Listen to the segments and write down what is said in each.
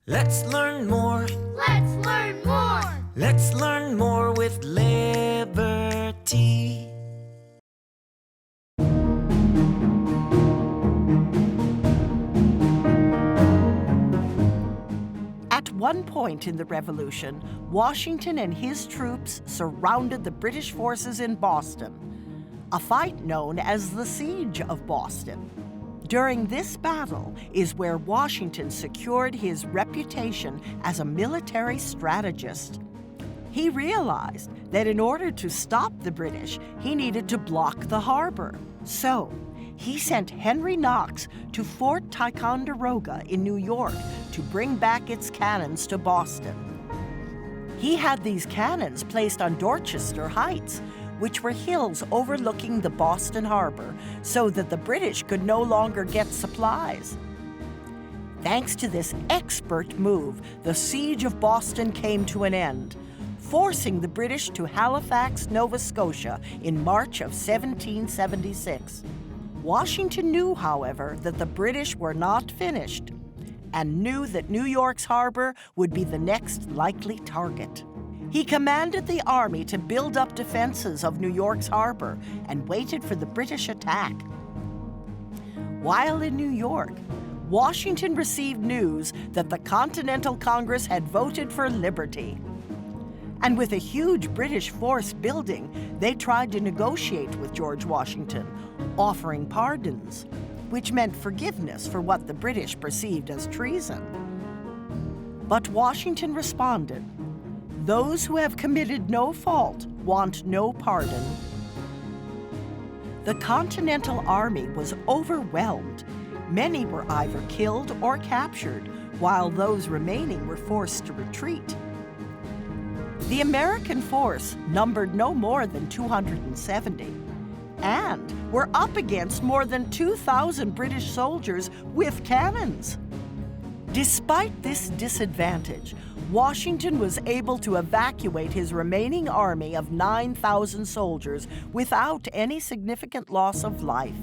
Let's learn more. Let's learn more. Let's learn more with Liberty. At one point in the Revolution, Washington and his troops surrounded the British forces in Boston, a fight known as the Siege of Boston. During this battle is where Washington secured his reputation as a military strategist. He realized that in order to stop the British, he needed to block the harbor. So, he sent Henry Knox to Fort Ticonderoga in New York to bring back its cannons to Boston. He had these cannons placed on Dorchester Heights, which were hills overlooking the Boston harbor, so that the British could no longer get supplies. Thanks to this expert move, the Siege of Boston came to an end, forcing the British to Halifax, Nova Scotia in March of 1776. Washington knew, however, that the British were not finished, and knew that New York's harbor would be the next likely target. He commanded the army to build up defenses of New York's harbor and waited for the British attack. While in New York, Washington received news that the Continental Congress had voted for liberty. And with a huge British force building, they tried to negotiate with George Washington, offering pardons, which meant forgiveness for what the British perceived as treason. But Washington responded, "Those who have committed no fault want no pardon." The Continental Army was overwhelmed. Many were either killed or captured, while those remaining were forced to retreat. The American force numbered no more than 270, and were up against more than 2,000 British soldiers with cannons. Despite this disadvantage, Washington was able to evacuate his remaining army of 9,000 soldiers without any significant loss of life.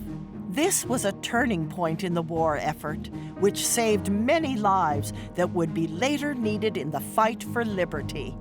This was a turning point in the war effort, which saved many lives that would be later needed in the fight for liberty.